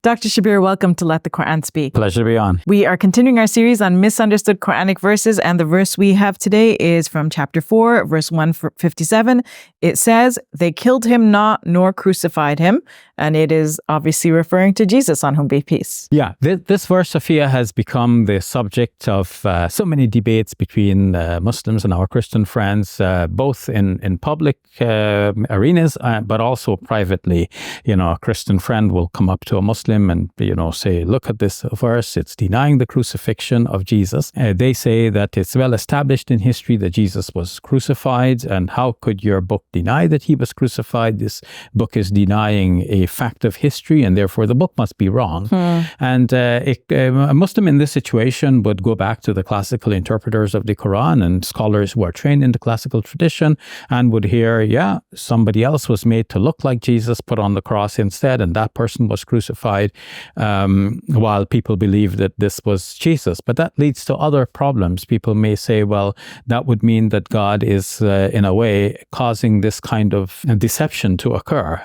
Dr. Shabir, welcome to Let the Quran Speak. Pleasure to be on. We are continuing our series on misunderstood Quranic verses, and the verse we have today is from chapter 4, verse 157. It says, "They killed him not, nor crucified him," and it is obviously referring to Jesus, on whom be peace. Yeah, this verse, Sophia, has become the subject of so many debates between Muslims and our Christian friends, both in public arenas, but also privately. You know, a Christian friend will come up to a Muslim and, say, look at this verse, it's denying the crucifixion of Jesus. They say that it's well established in history that Jesus was crucified, and how could your book deny that he was crucified? This book is denying a fact of history, and therefore the book must be wrong. And a Muslim in this situation would go back to the classical interpreters of the Quran and scholars who are trained in the classical tradition and would hear, somebody else was made to look like Jesus, put on the cross instead, and that person was crucified, while people believe that this was Jesus. But that leads to other problems. People may say, well, that would mean that God is, in a way, causing this kind of deception to occur,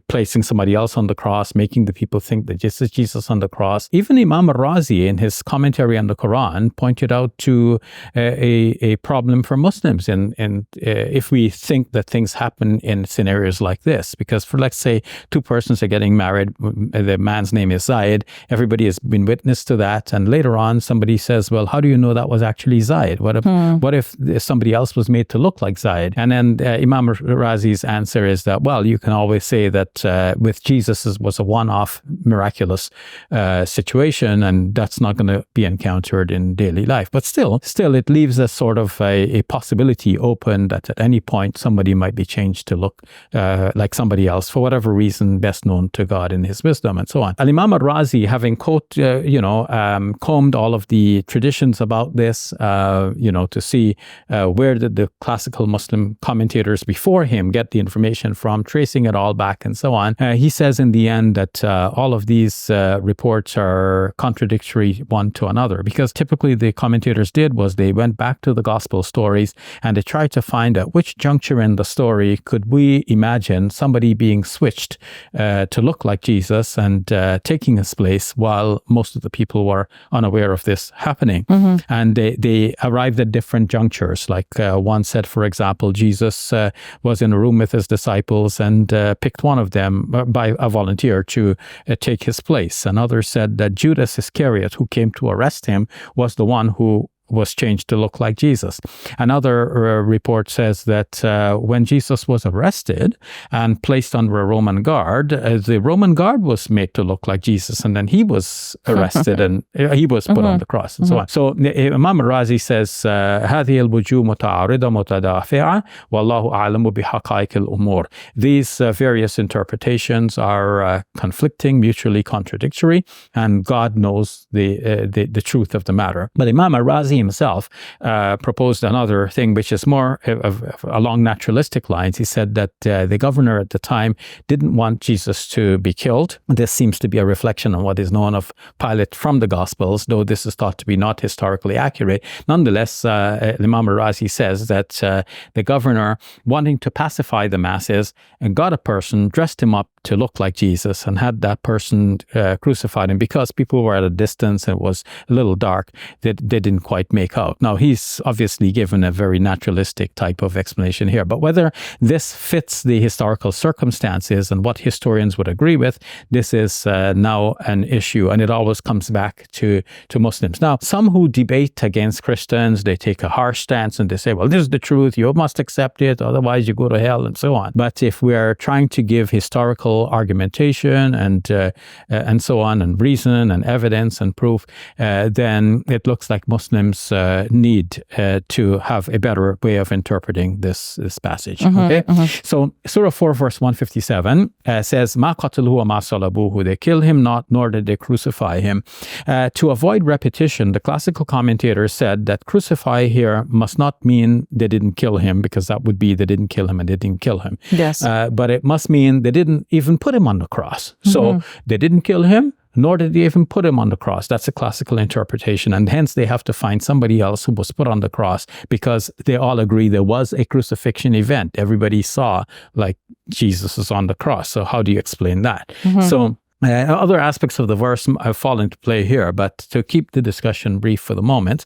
placing somebody else on the cross, making the people think that this is Jesus on the cross. Even Imam al-Razi, in his commentary on the Quran, pointed out to a problem for Muslims and if we think that things happen in scenarios like this. Because for, let's say, two persons are getting married, the man's name is Zaid, everybody has been witness to that, and later on somebody says, well, how do you know that was actually Zaid? What if somebody else was made to look like Zaid? And then Imam Razi's answer is that, well, you can always say that with Jesus it was a one-off miraculous situation, and that's not going to be encountered in daily life. But still it leaves a sort of a possibility open that at any point somebody might be changed to look like somebody else for whatever reason best known to God in his wisdom, and so on. Al-Imam al-Razi, having combed all of the traditions about this, to see where did the classical Muslim commentators before him get the information from, tracing it all back and so on, he says in the end that all of these reports are contradictory one to another, because typically the commentators did was they went back to the gospel stories and they tried to find at which juncture in the story could we imagine somebody being switched to look like Jesus and taking his place while most of the people were unaware of this happening. And they arrived at different junctures. Like one said, for example, Jesus was in a room with his disciples and picked one of them by a volunteer to take his place. Another said that Judas Iscariot, who came to arrest him, was the one who was changed to look like Jesus. Another report says that when Jesus was arrested and placed under a Roman guard, the Roman guard was made to look like Jesus, and then he was arrested and he was put on the cross and so on. So Imam al-Razi says, هذه الوجوه متعارضة متدافعة والله أعلم بحقائق الأمور. These various interpretations are conflicting, mutually contradictory, and God knows the truth of the matter. But Imam al-Razi himself proposed another thing, which is more along naturalistic lines. He said that the governor at the time didn't want Jesus to be killed. This seems to be a reflection on what is known of Pilate from the Gospels, though this is thought to be not historically accurate. Nonetheless, Imam al-Razi says that the governor, wanting to pacify the masses, got a person, dressed him up to look like Jesus, and had that person crucified. And because people were at a distance and it was a little dark, they didn't quite make out. Now, he's obviously given a very naturalistic type of explanation here, but whether this fits the historical circumstances and what historians would agree with, this is now an issue, and it always comes back to Muslims. Now, some who debate against Christians, they take a harsh stance and they say, well, this is the truth, you must accept it, otherwise you go to hell, and so on. But if we're trying to give historical argumentation and so on, and reason and evidence and proof, then it looks like Muslims need to have a better way of interpreting this passage. So Surah 4 verse 157 says, "Ma qataluhu wa ma salabuhu," they kill him not, nor did they crucify him. To avoid repetition, the classical commentators said that crucify here must not mean they didn't kill him, because that would be they didn't kill him and they didn't kill him. Yes. But it must mean they didn't even put him on the cross. So they didn't kill him, nor did they even put him on the cross. That's a classical interpretation, and hence they have to find somebody else who was put on the cross, because they all agree there was a crucifixion event. Everybody saw, like, Jesus is on the cross. So how do you explain that? So Other aspects of the verse fall into play here, but to keep the discussion brief for the moment,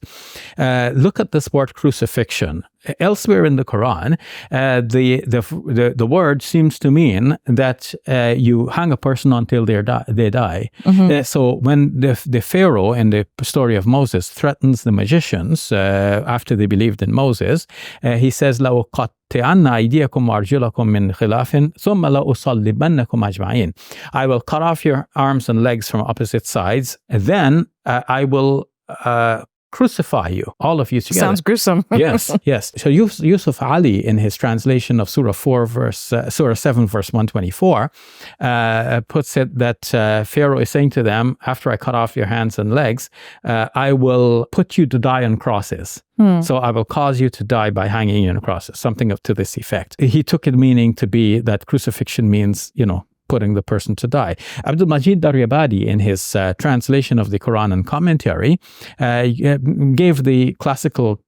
look at this word crucifixion. Elsewhere in the Quran, the word seems to mean that you hang a person until they die. So when the Pharaoh in the story of Moses threatens the magicians after they believed in Moses, he says, I will cut off your arms and legs from opposite sides, and then I will crucify you, all of you together. Sounds gruesome. Yes. So Yusuf Ali, in his translation of Surah 7, verse 124, puts it that Pharaoh is saying to them, after I cut off your hands and legs, I will put you to die on crosses. So I will cause you to die by hanging you on crosses, something to this effect. He took it meaning to be that crucifixion means, putting the person to die. Abdul Majid Daryabadi, in his translation of the Quran and commentary, gave the classical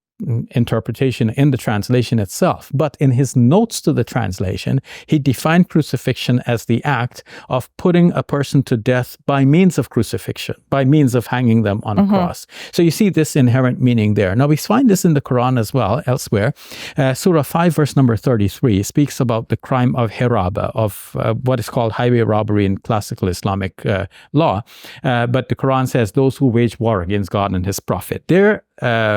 interpretation in the translation itself. But in his notes to the translation, he defined crucifixion as the act of putting a person to death by means of crucifixion, by means of hanging them on a cross. So you see this inherent meaning there. Now we find this in the Quran as well, elsewhere. Surah 5, verse number 33 speaks about the crime of hiraba, of what is called highway robbery in classical Islamic law. But the Quran says those who wage war against God and His Prophet, their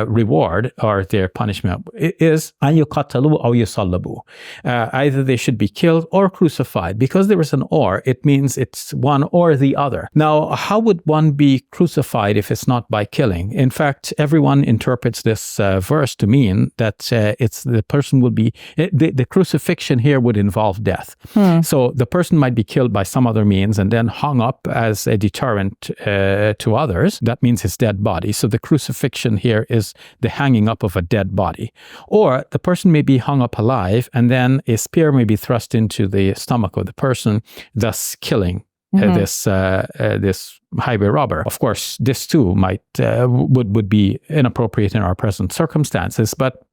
reward or their punishment is an yuqatalu aw yusallabu. Either they should be killed or crucified. Because there is an or, it means it's one or the other. Now, how would one be crucified if it's not by killing? In fact, everyone interprets this verse to mean that it's the person will be, the crucifixion here would involve death. So the person might be killed by some other means and then hung up as a deterrent to others. That means his dead body. So the crucifixion here is the hanging up of a dead body. Or the person may be hung up alive and then a spear may be thrust into the stomach of the person, thus killing this highway robber. Of course, this too would be inappropriate in our present circumstances, but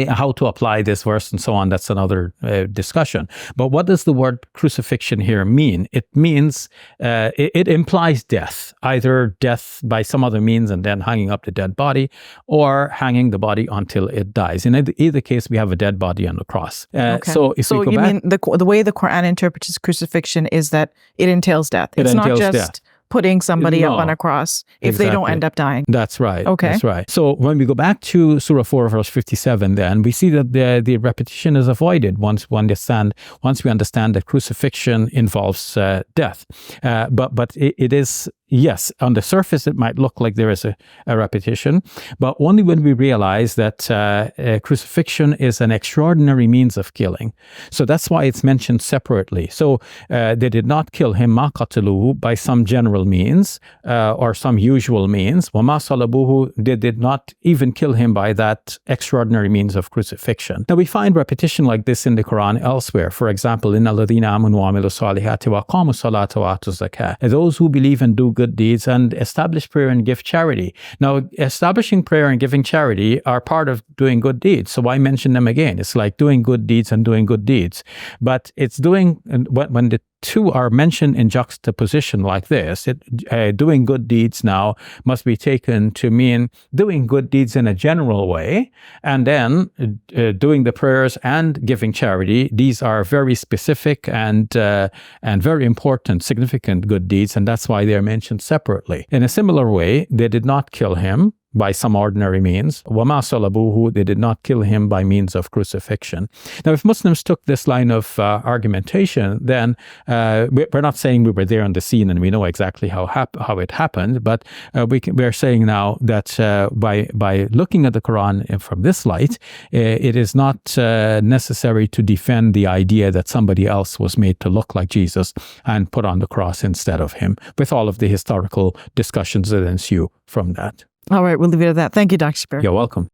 how to apply this verse and so on, that's another discussion. But what does the word crucifixion here mean? It means, it implies death, either death by some other means and then hanging up the dead body, or hanging the body until it dies. In either case, we have a dead body on the cross. So we go back, mean the way the Quran interprets crucifixion is that it entails death. It's not just death. Putting somebody up on a cross if they don't end up dying. That's right. Okay. That's right. So when we go back to Surah 4, verse 57, then we see that the repetition is avoided once we understand that crucifixion involves death. But it is, yes, on the surface it might look like there is a repetition, but only when we realize that crucifixion is an extraordinary means of killing. So that's why it's mentioned separately. So they did not kill him ma qataluhu by some general means or some usual means. Wa ma salabuhu, they did not even kill him by that extraordinary means of crucifixion. Now we find repetition like this in the Quran elsewhere. For example, inna alladhina amanu wa amilu salihati wa aqamu salata wa atu zakah. Those who believe and do good deeds and establish prayer and give charity. Now, establishing prayer and giving charity are part of doing good deeds. So why mention them again? It's like doing good deeds and doing good deeds. But it's doing, when the two are mentioned in juxtaposition like this, doing good deeds now must be taken to mean doing good deeds in a general way, and then doing the prayers and giving charity. These are very specific and very important, significant good deeds, and that's why they're mentioned separately. In a similar way, they did not kill him by some ordinary means. وَمَا صَلَبُوهُ, they did not kill him by means of crucifixion. Now, if Muslims took this line of argumentation, then we're not saying we were there on the scene and we know exactly how it happened, but we're saying now that by looking at the Quran from this light, it is not necessary to defend the idea that somebody else was made to look like Jesus and put on the cross instead of him, with all of the historical discussions that ensue from that. All right, we'll leave it at that. Thank you, Dr. Shabir. You're welcome.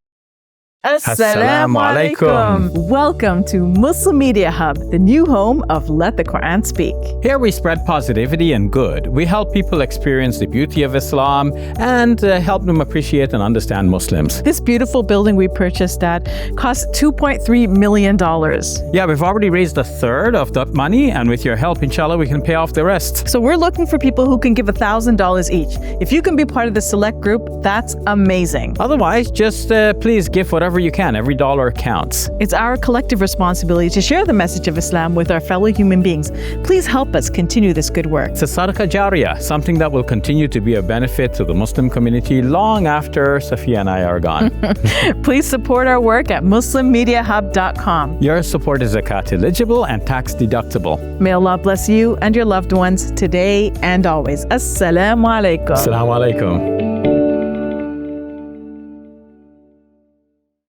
Assalamu alaikum. Welcome to Muslim Media Hub, the new home of Let the Quran Speak. Here we spread positivity and good. We help people experience the beauty of Islam and help them appreciate and understand Muslims. This beautiful building we purchased at cost $2.3 million. Yeah, we've already raised a third of that money, and with your help, inshallah, we can pay off the rest. So we're looking for people who can give $1,000 each. If you can be part of the select group, that's amazing. Otherwise, just please give whatever you can. Every dollar counts. It's our collective responsibility to share the message of Islam with our fellow human beings. Please help us continue this good work. It's a sadaqah jariyah, something that will continue to be a benefit to the Muslim community long after Safiya and I are gone. Please support our work at muslimmediahub.com. Your support is zakat eligible and tax deductible. May Allah bless you and your loved ones today and always. Assalamu alaikum. Assalamu alaikum.